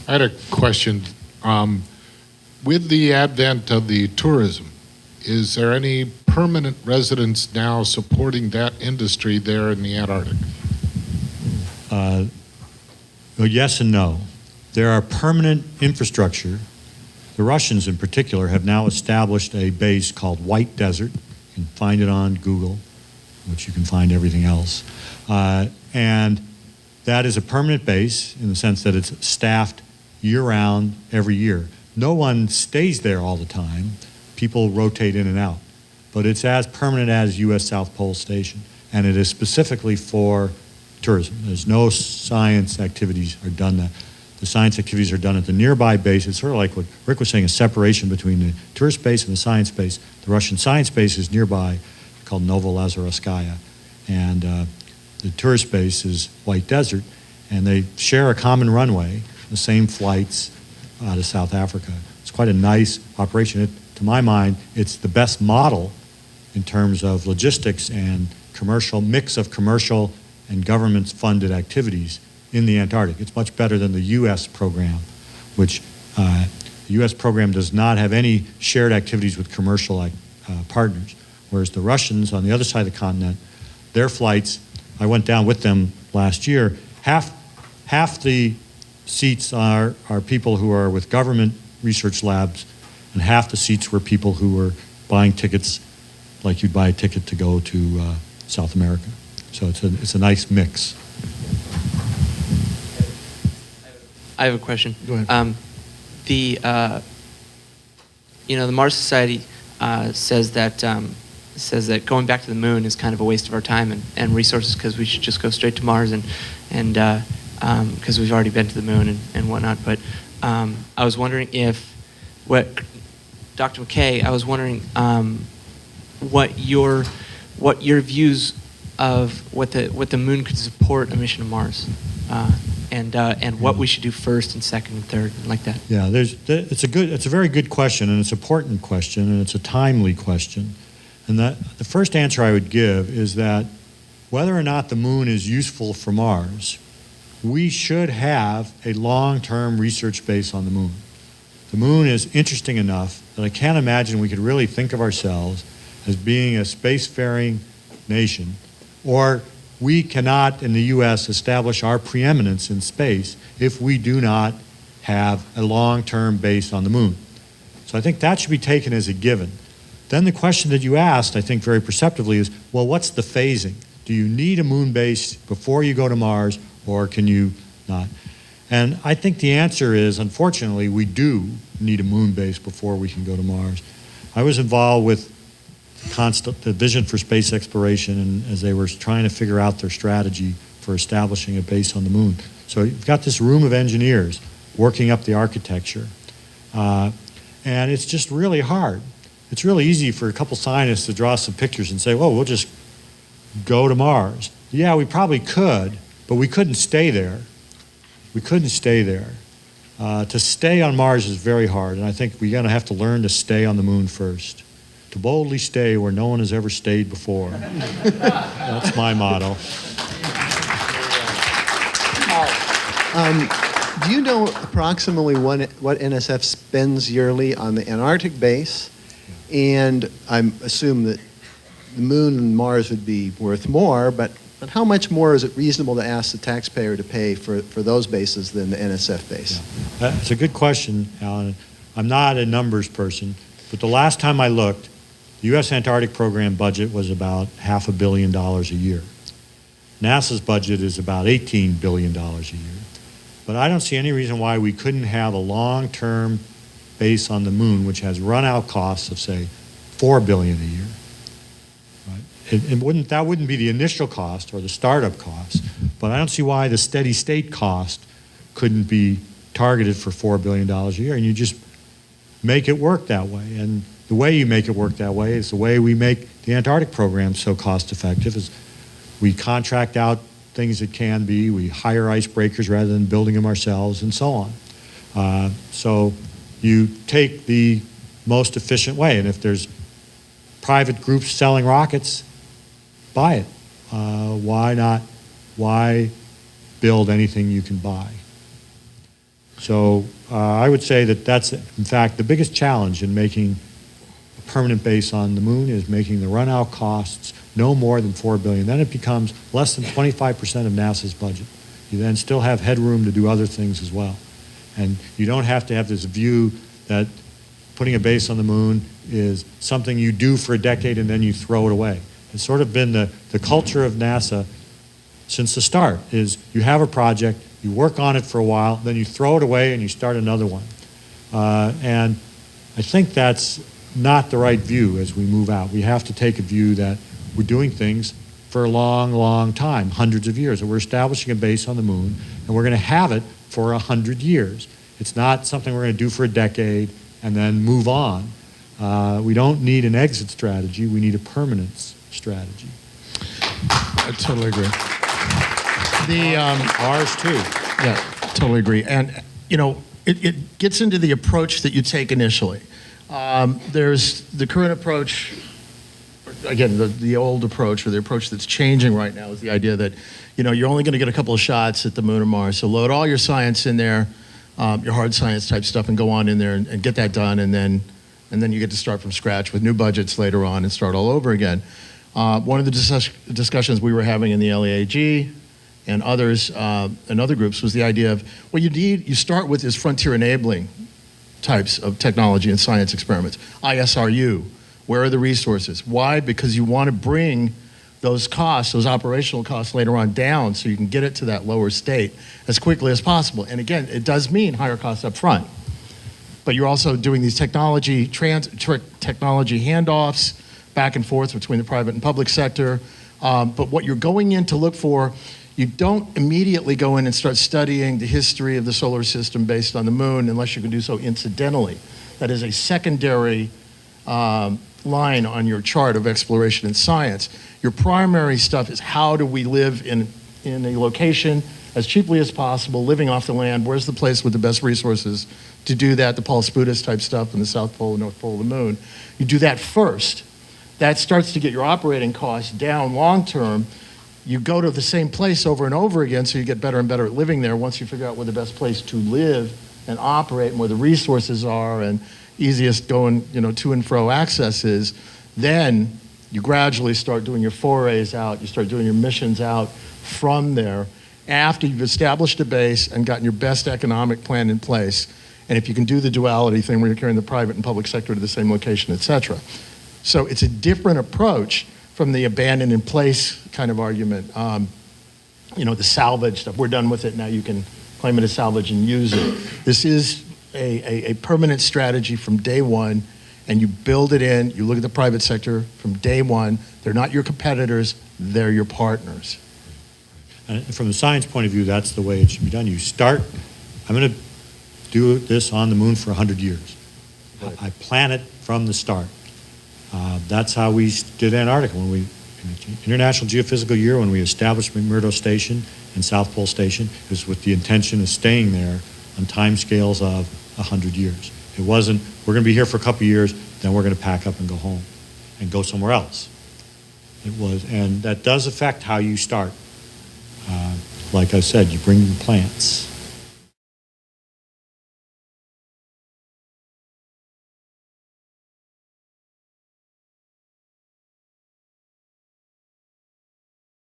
I had a question. With the advent of the tourism, is there any permanent residents now supporting that industry there in the Antarctic? Well, yes and no. There are permanent infrastructure. The Russians in particular have now established a base called White Desert. You can find it on Google, which you can find everything else. And that is a permanent base in the sense that it's staffed year-round every year. No one stays there all the time. People rotate in and out. But it's as permanent as U.S. South Pole Station, and it is specifically for tourism. There's no science activities are done there. The science activities are done at the nearby base. It's sort of like what Rick was saying, a separation between the tourist base and the science base. The Russian science base is nearby, called Novolazarovskaya, and the tourist base is White Desert, and they share a common runway, the same flights out of South Africa. It's quite a nice operation. To my mind, it's the best model in terms of logistics and commercial, mix of commercial and government-funded activities in the Antarctic. It's much better than the U.S. program, which the U.S. program does not have any shared activities with commercial partners, whereas the Russians on the other side of the continent, their flights, I went down with them last year, half the seats are people who are with government research labs, and half the seats were people who were buying tickets like you'd buy a ticket to go to South America. So it's a nice mix. I have a question. Go ahead. The Mars Society says that going back to the moon is kind of a waste of our time and resources, because we should just go straight to Mars and because we've already been to the moon and whatnot. But I was wondering Dr. McKay, I was wondering what your views of what the moon could support a mission to Mars, and what we should do first and second and third, and like that. Yeah, it's a very good question, and it's an important question, and it's a timely question. And the first answer I would give is that whether or not the moon is useful for Mars, we should have a long-term research base on the moon. The moon is interesting enough that I can't imagine we could really think of ourselves as being a spacefaring nation, or we cannot in the U.S. establish our preeminence in space if we do not have a long-term base on the moon. So I think that should be taken as a given. Then the question that you asked, I think very perceptively, is, well, what's the phasing? Do you need a moon base before you go to Mars, or can you not? And I think the answer is, unfortunately, we do need a moon base before we can go to Mars. I was involved with the Vision for Space Exploration, and as they were trying to figure out their strategy for establishing a base on the moon. So you've got this room of engineers working up the architecture, and it's just really hard. It's really easy for a couple scientists to draw some pictures and say, well, we'll just go to Mars. Yeah, we probably could, but we couldn't stay there. We couldn't stay there. To stay on Mars is very hard, and I think we're going to have to learn to stay on the moon first. To boldly stay where no one has ever stayed before. That's my motto. Do you know approximately what NSF spends yearly on the Antarctic base? And I assume that the moon and Mars would be worth more, but how much more is it reasonable to ask the taxpayer to pay for those bases than the NSF base? Yeah. That's a good question, Alan. I'm not a numbers person, but the last time I looked, the U.S. Antarctic program budget was about $500 million a year. NASA's budget is about $18 billion a year. But I don't see any reason why we couldn't have a long-term base on the moon, which has run-out costs of, say, $4 billion a year. Right? That wouldn't be the initial cost or the startup cost, but I don't see why the steady-state cost couldn't be targeted for $4 billion a year, and you just make it work that way. And the way you make it work that way is the way we make the Antarctic program so cost-effective, is we contract out things that can be, we hire icebreakers rather than building them ourselves, and so on. So you take the most efficient way, and if there's private groups selling rockets, buy it. Why not? Why build anything you can buy? So I would say that that's, in fact, the biggest challenge in making a permanent base on the moon is making the run-out costs no more than $4 billion. Then it becomes less than 25% of NASA's budget. You then still have headroom to do other things as well. And you don't have to have this view that putting a base on the moon is something you do for a decade and then you throw it away. It's sort of been the culture of NASA since the start, is you have a project, you work on it for a while, then you throw it away and you start another one. And I think that's not the right view as we move out. We have to take a view that we're doing things for a long, long time, hundreds of years, and we're establishing a base on the moon, and we're going to have it for 100 years. It's not something we're going to do for a decade and then move on. We don't need an exit strategy, we need a permanence strategy. I totally agree. Ours too. Yeah, totally agree. And, you know, it gets into the approach that you take initially. There's the current approach, again, the old approach, or the approach that's changing right now, is the idea that, you know, you're only going to get a couple of shots at the moon or Mars. So load all your science in there, your hard science type stuff, and go on in there and get that done. And then you get to start from scratch with new budgets later on and start all over again. One of the discussions we were having in the LEAG and others and other groups was the idea of what you start with is frontier enabling types of technology and science experiments. ISRU, where are the resources? Why? Because you want to bring those costs, those operational costs later on down so you can get it to that lower state as quickly as possible. And again, it does mean higher costs up front. But you're also doing these technology handoffs back and forth between the private and public sector. But what you're going in to look for, you don't immediately go in and start studying the history of the solar system based on the moon unless you can do so incidentally. That is a secondary line on your chart of exploration and science. Your primary stuff is how do we live in a location as cheaply as possible, living off the land. Where's the place with the best resources to do that? The Paul Sputis type stuff in the South Pole and North Pole of the moon. You do that first. That starts to get your operating costs down long term. You go to the same place over and over again, so you get better and better at living there once you figure out where the best place to live and operate and where the resources are and easiest going, to and fro access is. Then you gradually start doing your forays out, you start doing your missions out from there after you've established a base and gotten your best economic plan in place. And if you can do the duality thing where you're carrying the private and public sector to the same location, et cetera. So it's a different approach from the abandoned in place kind of argument. The salvage stuff, we're done with it, now you can claim it as salvage and use it. This is a permanent strategy from day one, and you build it in, you look at the private sector from day one. They're not your competitors, they're your partners. And from the science point of view, that's the way it should be done. You start, I'm going to do this on the moon for 100 years. Right. I plan it from the start. That's how we did Antarctica. In the International Geophysical Year, when we established McMurdo Station and South Pole Station, it was with the intention of staying there on timescales of 100 years. It wasn't, we're going to be here for a couple of years, then we're going to pack up and go home and go somewhere else. It was, and that does affect how you start. Like I said, you bring the plants.